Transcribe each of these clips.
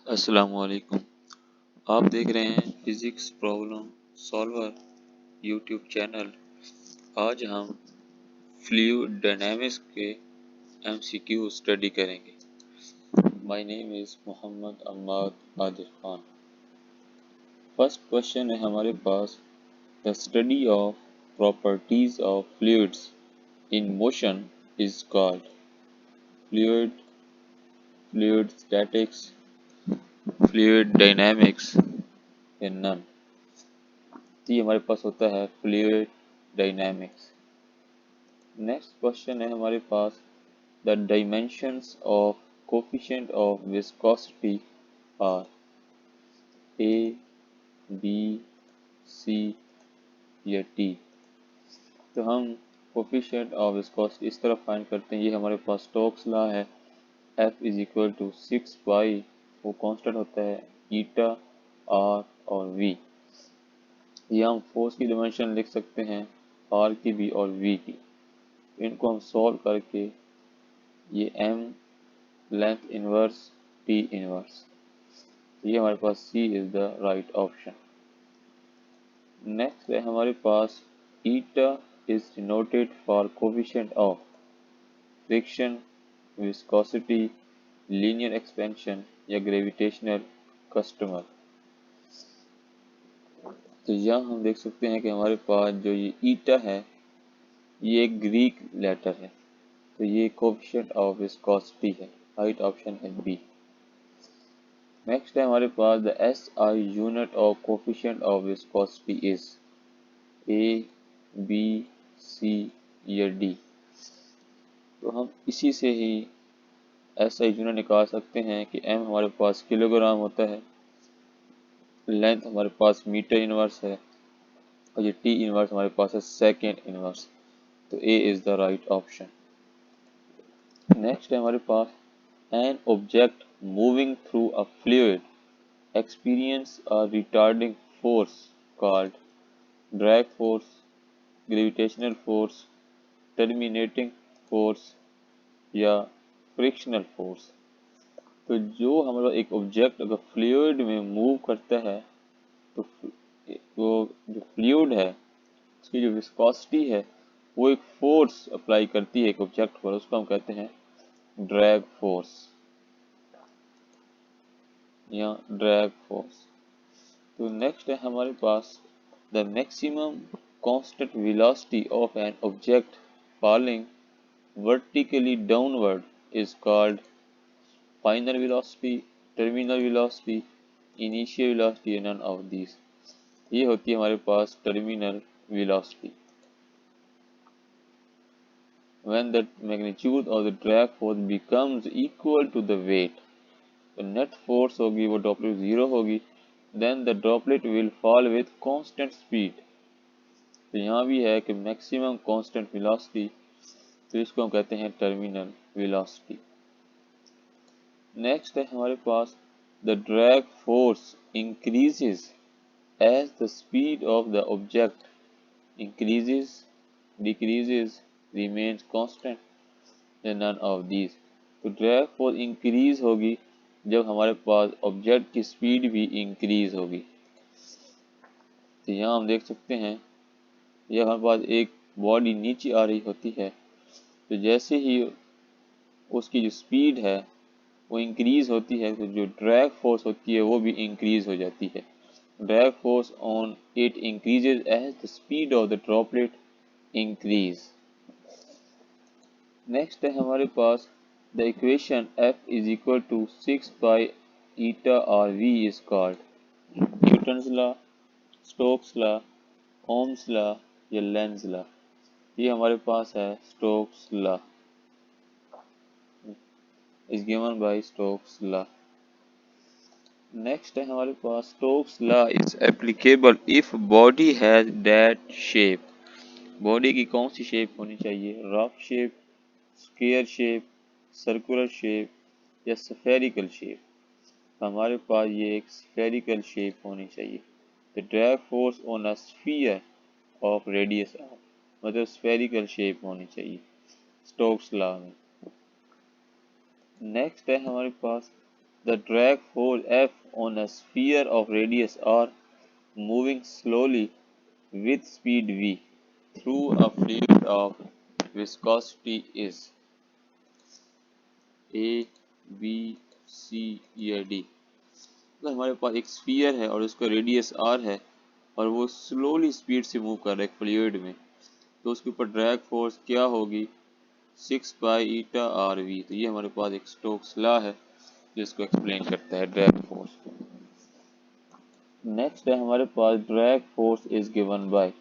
अस्सलामुअलैकुम। आप देख रहे हैं physics problem solver YouTube channel. आज हम फ्लूइड डायनामिक्स के एमसीक्यू स्टडी करेंगे। My name is Mohammad Ammad Adil Khan. First question है हमारे पास, the study of properties of fluids in motion is called fluid, fluid statics, fluid dynamics या नन। तो ये हमारे पास होता है फ्लूइड डायनामिक्स। नेक्स्ट क्वेश्चन है हमारे पास, the dimensions of coefficient of viscosity are A, B, C या टी। तो हम कोफिशिएंट ऑफ विस्कोसिटी इस तरह फाइंड करते हैं। ये हमारे पास स्टोक्स लॉ है, F इज इक्वल टू 6 पाई, वो कांस्टेंट होता है ईटा, आर और V। ये हम फोर्स की डायमेंशन लिख सकते हैं, आर की भी और V की। इनको हम सॉल्व करके ये m length inverse t inverse, ये हमारे पास C is the right option. Next है हमारे पास, eta is denoted for coefficient of friction, viscosity, linear expansion या ग्रेविटेशनल कस्टमर। तो यहाँ हम देख सकते हैं कि हमारे पास जो ये ईटा है ये एक ग्रीक लेटर है, तो ये कोफिशिएंट ऑफ विस्कोसिटी है। राइट ऑप्शन है बी। नेक्स्ट है हमारे पास, the SI unit of coefficient of viscosity is A, B, C या डी। तो हम इसी से ही SI यूनिट निकाल सकते हैं कि m हमारे पास किलोग्राम होता है, लेंथ हमारे पास मीटर इनवर्स है और ये t इनवर्स हमारे पास है सेकेंड इनवर्स। तो A is the right option. Next है हमारे पास, an object moving through a fluid experience a retarding force called drag force, gravitational force, terminating force या frictional force। तो जो हमारा एक ऑब्जेक्ट अगर फ्लूइड में मूव करता है तो वो जो फ्लूइड है उसकी जो विस्कोसिटी है वो एक फोर्स अप्लाई करती है एक ऑब्जेक्ट पर, उसको हम कहते हैं ड्रैग फोर्स या ड्रैग फोर्स। तो नेक्स्ट है हमारे पास, the maximum constant velocity of an object falling vertically downward is called final velocity, terminal velocity, initial velocity, none of these। ये होती है हमारे पास terminal velocity. When the magnitude of the drag force becomes equal to the weight, तो net force होगी वो droplet zero होगी, then the droplet will fall with constant speed. तो यहाँ भी है कि मैक्सिमम कांस्टेंट वेलोसिटी, तो इसको हम कहते हैं टर्मिनल वेलोसिटी। नेक्स्ट है हमारे पास, the drag force increases as the speed of the object increases, decreases, remains constant या नन ऑफ दीज। तो ड्रैग फोर्स इंक्रीज होगी जब हमारे पास ऑब्जेक्ट की स्पीड भी इंक्रीज होगी। तो यहाँ हम देख सकते हैं यह हमारे पास एक बॉडी नीचे आ रही होती है, तो जैसे ही उसकी जो स्पीड है वो इंक्रीज होती है तो जो ड्रैग फोर्स होती है वो भी इंक्रीज हो जाती है। Drag force on it increases as the speed of the droplet increase. Next है हमारे पास, the equation F is equal to 6 pi eta R V is called Newton's law, Stokes law, Ohm's law या Lenz law. ये हमारे पास है Stokes law, is given by Stokes law। Next है हमारे पास, Stokes law is applicable if body has that shape. Body की कौन सी शेप होनी चाहिए? Rough shape, square shape, circular shape या स्फेरिकल शेप। हमारे पास ये एक स्फेरिकल शेप होनी चाहिए। The drag force on a sphere of radius R, मतलब स्फेरिकल शेप होनी चाहिए स्टोक्स लॉ में। नेक्स्ट है हमारे पास, The drag force F on a sphere of radius R moving slowly with speed V through a fluid of viscosity is A, B, C या D। अगर हमारे पास एक स्फीयर है और उसका रेडियस R है और वो स्लोली स्पीड से मूव कर रहा है एक फ्लूइड में, तो उसके ऊपर ड्रैग फोर्स क्या होगी? 6 पाई ईटा आर वी। तो ये हमारे पास एक स्टोक्स लॉ है जिसको एक्सप्लेन करता है ड्रैग फोर्स। नेक्स्ट है हमारे पास drag force is given by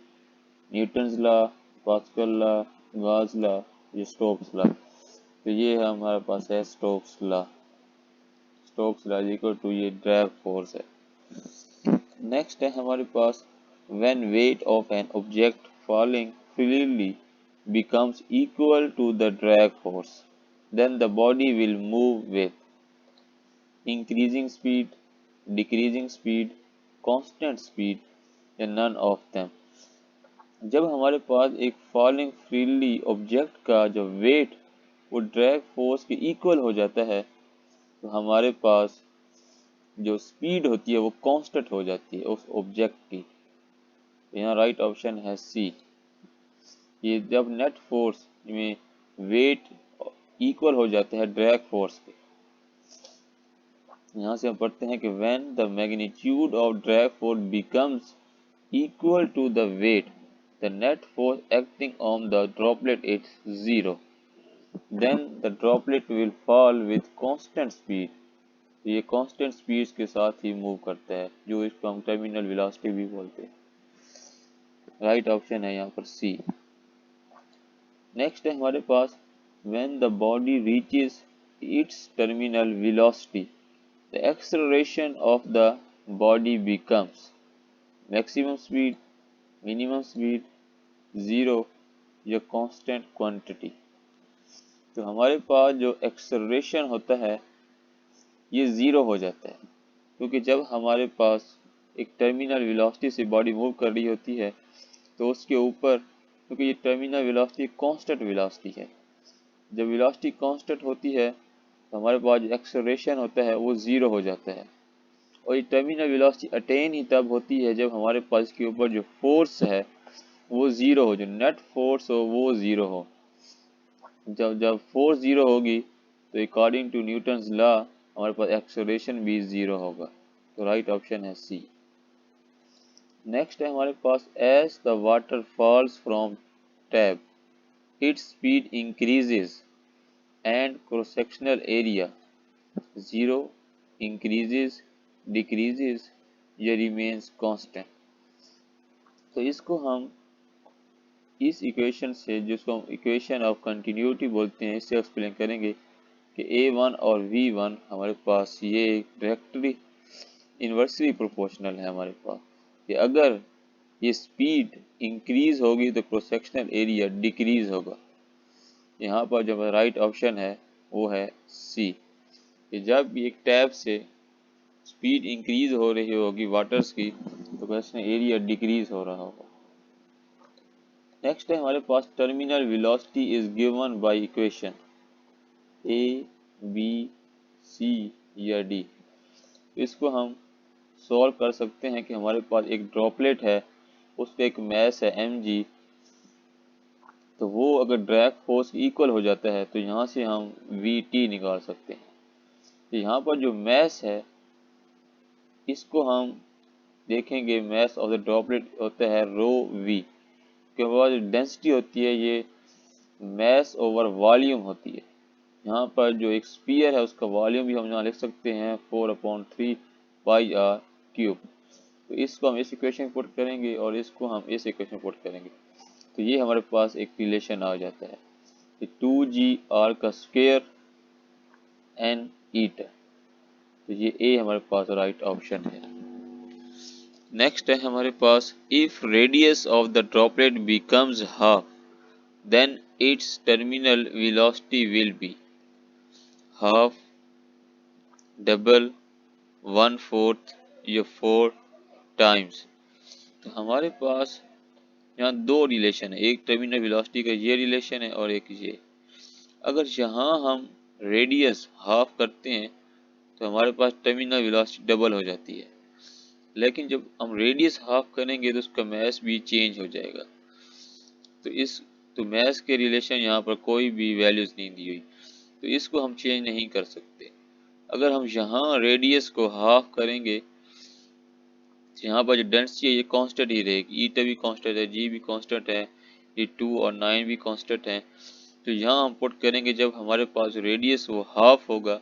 Newton's law, Pascal law, Gauss law, ये स्टोक्स लॉ। तो ये हमारे पास है Stokes law. Stokes law equal to ये ड्रैग फोर्स है। नेक्स्ट है हमारे पास when weight of an object falling freely becomes equal to the drag force, then the body will move with increasing speed, decreasing speed, constant speed या none of them। जब हमारे पास एक falling freely object का जो wait वो drag force के equal हो जाता है, तो हमारे पास जो स्पीड होती है वो कांस्टेंट हो जाती है उस ऑब्जेक्ट की। यहाँ राइट ऑप्शन है सी। ये जब नेट फोर्स में वेट इक्वल हो जाते हैं ड्रैग फोर्स के। यहाँ से हम पढ़ते हैं कि when the magnitude of drag force becomes equal to the weight, the net force acting on the droplet is zero, then the droplet will fall with constant speed. ये कांस्टेंट स्पीड के साथ ही मूव करता है, जो इसको हम terminal velocity भी बोलते हैं। राइट ऑप्शन है यहाँ पर सी। नेक्स्ट है हमारे पास when the body reaches its terminal velocity, the acceleration of the body becomes maximum speed, minimum speed, zero या constant quantity। तो हमारे पास जो एक्सेलरेशन होता है ये ज़ीरो हो जाता है, क्योंकि जब हमारे पास एक टर्मिनल वेलोसिटी से बॉडी मूव कर रही होती है तो उसके ऊपर, क्योंकि ये टर्मिनल वेलोसिटी कांस्टेंट वेलोसिटी है, जब वेलोसिटी कांस्टेंट होती है तो हमारे पास जो एक्सेलरेशन होता है वो ज़ीरो हो जाता है। और ये टर्मिनल वेलोसिटी अटेन ही तब होती है जब हमारे पास इसके ऊपर जो फोर्स है वो ज़ीरो हो, जो नेट फोर्स हो वो ज़ीरो हो। जब फोर्स ज़ीरो होगी तो अकॉर्डिंग टू न्यूटन्स लॉ हमारे पास एक्सेलरेशन भी ज़ीरो होगा। तो राइट ऑप्शन है सी। नेक्स्ट है हमारे पास as the water falls from tap its speed increases and cross-sectional area zero, increases, decreases या remains constant। तो इसको हम इस इक्वेशन से, जिसको हम इक्वेशन ऑफ कंटिन्यूटी बोलते हैं, इससे एक्सप्लेन करेंगे कि A1 और V1 हमारे पास ये डायरेक्टली इन्वर्सली प्रोपोर्शनल है हमारे पास, कि अगर ये स्पीड इंक्रीज होगी तो क्रॉस सेक्शनल एरिया डिक्रीज होगा। यहाँ पर जो राइट ऑप्शन है वो है सी, कि जब भी एक टैप से स्पीड इंक्रीज हो रही होगी वाटर्स की तो क्वेश्चन एरिया डिक्रीज हो रहा होगा। नेक्स्ट है हमारे पास terminal velocity is given by equation A, B, C या डी। इसको हम सॉल्व कर सकते हैं कि हमारे पास एक ड्रॉपलेट है, उसका एक मास है mg, तो वो अगर ड्रैग फोर्स इक्वल हो जाता है तो यहाँ से हम vt निकाल सकते हैं। तो यहाँ पर जो मास है इसको हम देखेंगे, मास ऑफ द ड्रॉपलेट होता है रो v, के बाद जो डेंसिटी होती है ये मास ओवर वॉल्यूम होती है। यहाँ पर जो एक स्फीयर है उसका वॉल्यूम भी हम यहाँ लिख सकते हैं 4/3 पाई आर क्यूब। तो इसको हम इस इक्वेशन में पुट करेंगे और इसको हम इस इक्वेशन में पुट करेंगे, तो ये हमारे पास एक रिलेशन आ जाता है कि 2g r का स्क्वायर n ईटा। तो ये ए हमारे पास राइट ऑप्शन है। नेक्स्ट है हमारे पास if radius of the droplet becomes half then its terminal velocity will be half, double, 1/4 या 4 टाइम्स। तो हमारे पास यहाँ दो रिलेशन है, एक टर्मिनल वेलोसिटी का ये रिलेशन है और एक ये। अगर यहाँ हम रेडियस हाफ करते हैं तो हमारे पास टर्मिनल वेलोसिटी डबल हो जाती है। लेकिन जब हम रेडियस हाफ करेंगे तो उसका मास भी चेंज हो जाएगा। तो मास के रिलेशन यहाँ पर कोई भी वैल्यूज नहीं दी हुई, तो इसको हम चेंज नहीं कर सकते। अगर हम यहाँ रेडियस को हाफ करेंगे तो यहाँ पर जो डेंसिटी है ये कांस्टेंट ही रहेगी, ईटा भी कांस्टेंट है, जी भी कांस्टेंट है, ये 2 और 9 भी कांस्टेंट है। तो यहाँ हम पुट करेंगे जब हमारे पास रेडियस वो हाफ होगा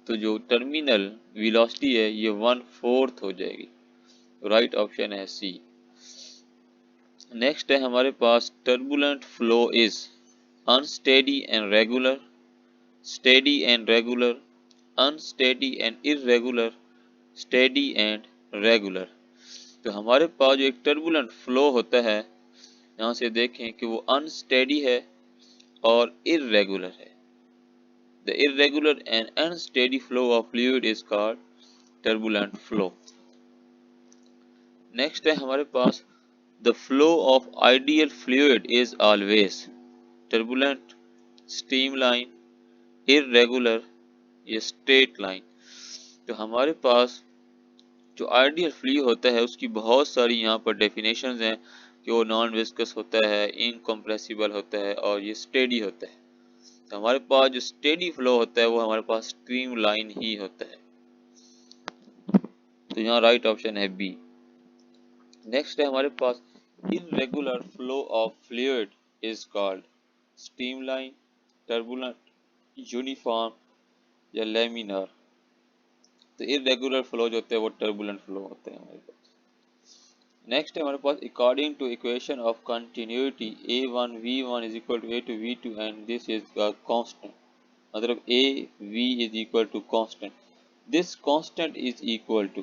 तो जो टर्मिनल वेलोसिटी है ये 1/4 हो जाएगी। राइट ऑप्शन है सी। नेक्स्ट है हमारे पास turbulent flow is unsteady and regular, steady and regular, unsteady and irregular, steady and regular. तो हमारे पास जो एक टर्बुलेंट फ्लो होता है, यहाँ से देखें कि वो अनस्टेडी है और इररेगुलर है। The irregular and unsteady flow of fluid is called turbulent flow. Next है हमारे पास the flow of ideal fluid is always turbulent, streamline, irregular या स्ट्रेट लाइन। तो हमारे पास जो आइडियल फ्लूइड होता है उसकी बहुत सारी यहाँ पर डेफिनेशंस हैं कि वो नॉन विस्कस होता है, इनकम्प्रेसिबल होता है और ये स्टेडी होता है। तो हमारे पास जो स्टेडी फ्लो होता है वो हमारे पास स्ट्रीम लाइन ही होता है। तो यहाँ राइट ऑप्शन है बी। नेक्स्ट है हमारे पास irregular flow of fluid is called streamline, turbulent, uniform या लैमिनार। तो इररेगुलर फ्लो जो होते हैं वो टर्बुलेंट फ्लो होते हैं हमारे पास। नेक्स्ट है हमारे पास according to equation of continuity a1 v1 is equal to a2 v2 and this is constant, मतलब a v is equal to constant. This constant is equal to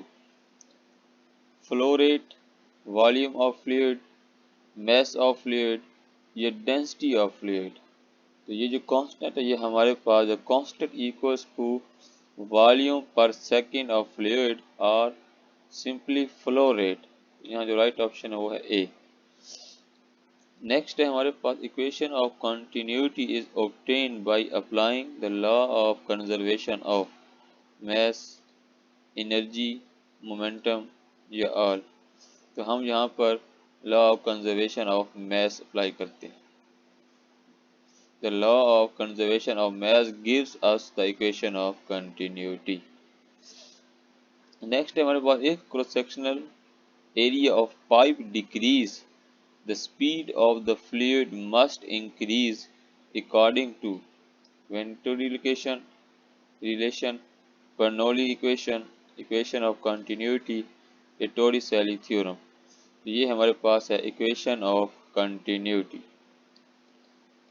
flow rate, volume of fluid, mass of fluid या density of fluid. तो ये जो constant है ये हमारे पास constant equals to volume per second of fluid और simply flow rate. यहाँ जो राइट ऑप्शन है वो है ए। नेक्स्ट है हमारे पास equation of continuity is obtained by applying the law of conservation of mass, energy, momentum या ऑल। तो हम यहाँ पर law of conservation of mass apply करते हैं। The law of conservation of mass gives us the equation of continuity. Next है हमारे पास एक cross sectional area of pipe decrease, the speed of the fluid must increase according to Venturi relation, Bernoulli equation, equation of continuity, या Torricelli theorem। ये हमारे पास है equation of continuity।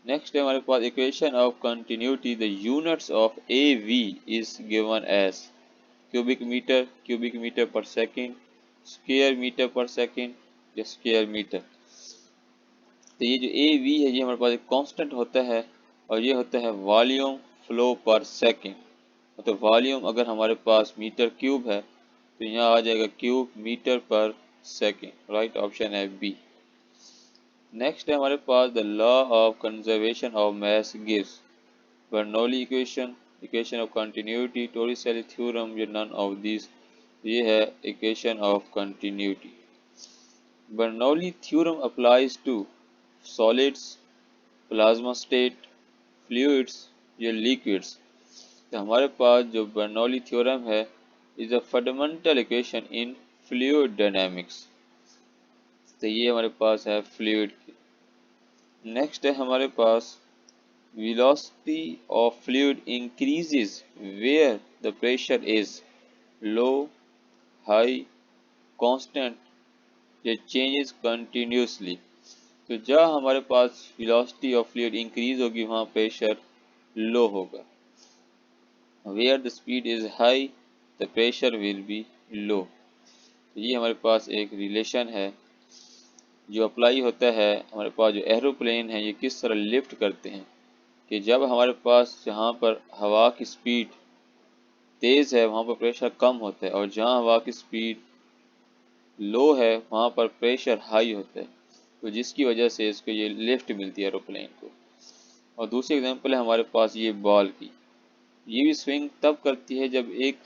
Next है हमारे पास equation of continuity, the units of A V is given as cubic metre per second, square metre per second या square metre. तो ये जो ए वी है ये हमारे पास एक कांस्टेंट होता है और ये होता है वॉल्यूम फ्लो पर सेकेंड। मतलब वॉल्यूम अगर हमारे पास मीटर क्यूब है तो यहाँ आ जाएगा cube metre per second. Right option है बी। नेक्स्ट है हमारे पास the law of conservation of mass gives Bernoulli equation, equation of continuity, Torricelli theorem या नन ऑफ दिस। ये है equation of continuity. Bernoulli theorem applies to solids, plasma state, fluids या liquids. तो हमारे पास जो बर्नौली थ्योरम है is a fundamental equation in fluid dynamics. तो ये हमारे पास है फ्लूइड की। नेक्स्ट है हमारे पास velocity of fluid increases where the pressure is low, high, constant या चेंजेस कंटिन्यूसली। तो जहाँ हमारे पास वेलोसिटी ऑफ फ्लूइड इंक्रीज होगी वहाँ प्रेशर लो होगा। Where the speed is high the pressure will be low. तो ये हमारे पास एक रिलेशन है जो अप्लाई होता है। हमारे पास जो एरोप्लेन है ये किस तरह लिफ्ट करते हैं कि जब हमारे पास जहाँ पर हवा की स्पीड तेज़ है वहाँ पर प्रेशर कम होता है और जहाँ हवा की स्पीड लो है वहाँ पर प्रेशर हाई होता है, तो जिसकी वजह से इसको ये लिफ्ट मिलती है एरोप्लेन को। और दूसरी एग्जांपल है हमारे पास ये बॉल की। ये भी स्विंग तब करती है जब एक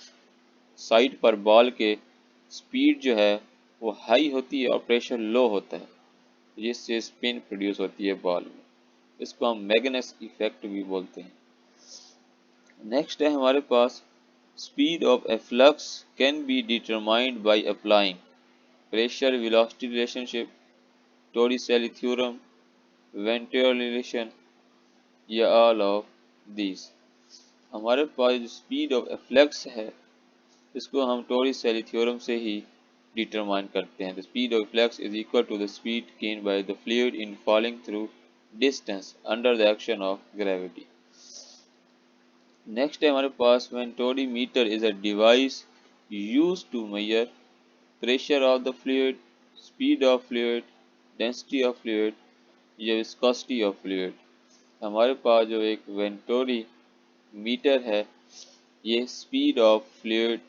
साइड पर बॉल के स्पीड जो है वो हाई होती है और प्रेशर लो होता है, जिससे स्पिन प्रोड्यूस होती है बॉल में। इसको हम मैग्नेस इफेक्ट भी बोलते हैं। नेक्स्ट है हमारे पास speed of a flux can be determined by applying pressure velocity relationship, Torricelli theorem, Venturi relation, या ऑल ऑफ दीज। हमारे पास जो स्पीड ऑफ ए फ्लक्स है इसको हम टोरिसेली थ्योरम से ही डिटरमाइन करते हैं। The speed of flux is equal to the speed gained by the fluid in falling through distance under the action of gravity. Next है हमारे पास venturimeter is a device used to measure pressure of the fluid, speed of fluid, density of fluid या viscosity of fluid. हमारे पास जो एक venturi meter है ये स्पीड ऑफ फ्लूइड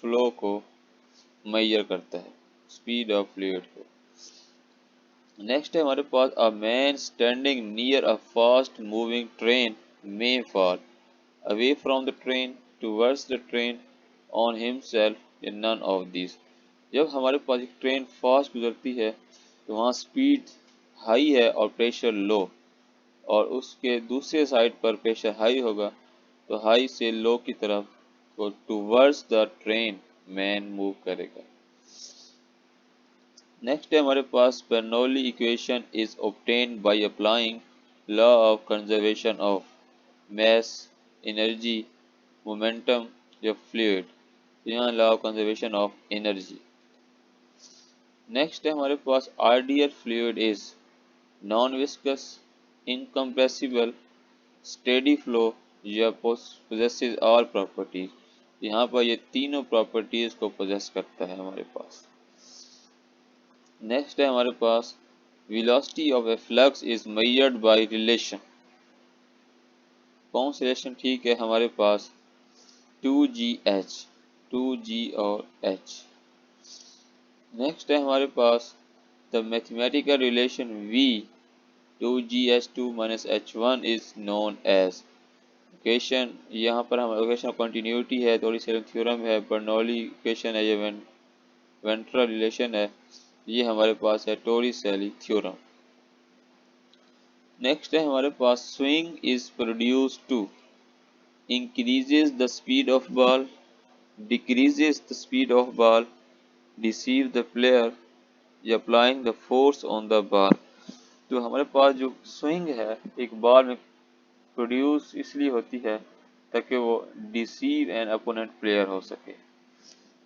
फ्लो को मेजर करता है, स्पीड ऑफ फ्लूइड को। नेक्स्ट है हमारे पास a man standing near a fast moving train may fall away from the train, towards the train, on himself, या none of these। जब हमारे पास एक ट्रेन फास्ट गुजरती है तो वहाँ स्पीड हाई है और प्रेशर लो, और उसके दूसरे साइड पर प्रेशर हाई होगा तो हाई से लो की तरफ तो towards the train man move करेगा। नेक्स्ट है हमारे पास Bernoulli equation is obtained by applying law of conservation of mass, energy, momentum या fluid। तो यहाँ law of conservation of energy. Next है हमारे पास ideal fluid is non viscous, incompressible, steady flow या पोजेसेस ऑल प्रॉपर्टीज। यहाँ पर ये तीनों प्रॉपर्टीज को पोजेस करता है हमारे पास। नेक्स्ट है हमारे पास velocity of a flux is measured by relation. कौन सा रिलेशन ठीक है हमारे पास 2GH, 2G और H। नेक्स्ट है हमारे पास the mathematical relation V 2GH2 minus H1 is known as equation. यहाँ पर हमारे इक्वेशन कंटिन्यूटी है, टोरिसेली थ्योरम है, बर्नौली इक्वेशन है, ये वेंट्रल रिलेशन है, ये हमारे पास है टोरिसेली थ्योरम। नेक्स्ट है हमारे पास swing is produce to increases the speed of ball, decreases the speed of ball, deceive the player या applying the force on the ball। तो हमारे पास जो स्विंग है एक बॉल में प्रोड्यूस इसलिए होती है ताकि वो डिसीव एन अपोनेंट प्लेयर हो सके।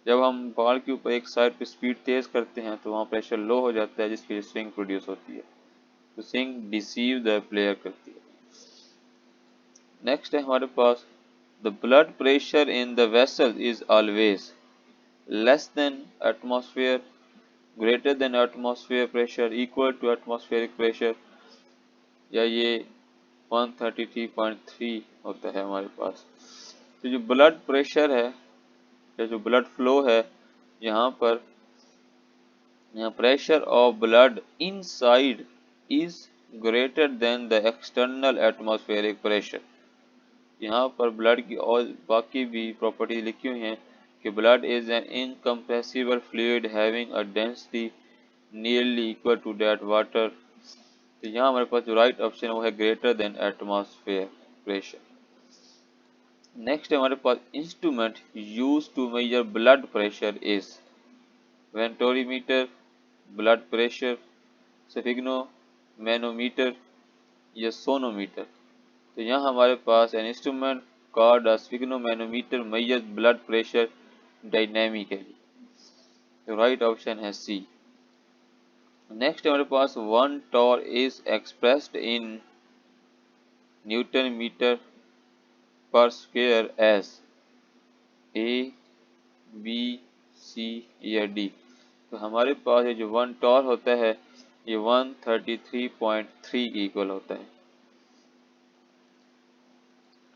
जब हम बॉल के ऊपर एक साइड पे स्पीड तेज करते हैं तो वहाँ प्रेशर लो हो जाता है जिसकी वजह से स्विंग प्रोड्यूस होती है, तो स्विंग डिसीव द प्लेयर करती है। नेक्स्ट है हमारे पास the blood pressure in the vessel is always less than atmosphere, greater than atmosphere pressure, equal to atmospheric pressure, या ये 133.3 होता है हमारे पास। तो जो ब्लड प्रेशर है या जो ब्लड फ्लो है यहाँ pressure of blood inside is greater than the external atmospheric pressure. यहाँ पर ब्लड की और बाकी भी प्रॉपर्टी लिखी हुई हैं कि blood is an incompressible fluid having a density nearly equal to that water. तो यहाँ हमारे पास जो राइट ऑप्शन है वो है greater than atmosphere pressure. Next है हमारे पास instrument use to measure blood pressure is venturimeter, blood pressure, sphygmomanometer या सोनोमीटर। तो यहाँ हमारे पास an instrument called a sphygmomanometer measures blood pressure dynamically. तो राइट ऑप्शन है सी। नेक्स्ट हमारे पास 1 torr is expressed in newton metre per square as A, B, C या डी। तो हमारे पास ये जो 1 टॉर होता है ये 133.3 के इक्वल होता है।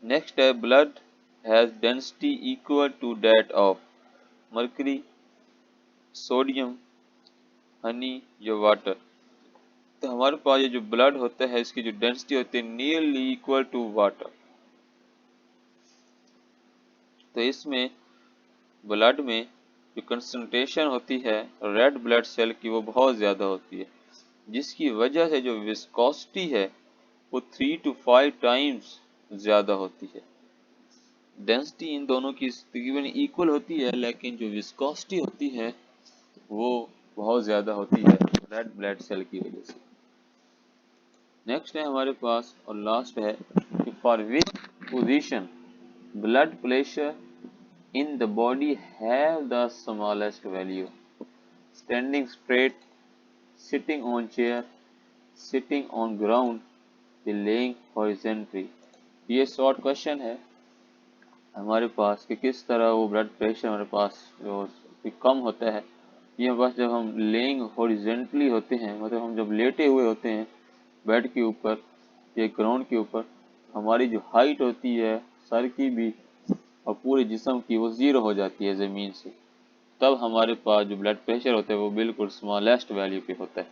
नेक्स्ट है blood has density equal to that of mercury, sodium, honey या वाटर। तो हमारे पास ये जो ब्लड होता है इसकी जो डेंसिटी होती है नियरली इक्वल टू वाटर। तो इसमें ब्लड में जो कंसंट्रेशन होती है रेड ब्लड सेल की वो बहुत ज़्यादा होती है, जिसकी वजह से जो विस्कोसिटी है वो 3 to 5 टाइम्स ज़्यादा होती है। डेंसिटी इन दोनों की तकरीबन इक्वल होती है, लेकिन जो विस्कोसिटी होती है वो बहुत ज़्यादा होती है रेड ब्लड सेल की वजह से। नेक्स्ट है हमारे पास और लास्ट है कि for which position blood pressure in the body have the smallest value, standing straight, sitting on chair, sitting on ground, laying horizontally। ये शॉर्ट क्वेश्चन है हमारे पास कि किस तरह वो ब्लड प्रेशर हमारे पास जो कम होता है। ये बस जब हम लेइंग हॉरिजेंटली होते हैं, मतलब हम जब लेटे हुए होते हैं बेड के ऊपर या ग्राउंड के ऊपर, हमारी जो हाइट होती है सर की भी और पूरे जिस्म की वो ज़ीरो हो जाती है ज़मीन से, तब हमारे पास जो ब्लड प्रेशर होता है वो बिल्कुल स्मॉलेस्ट वैल्यू पे होता है।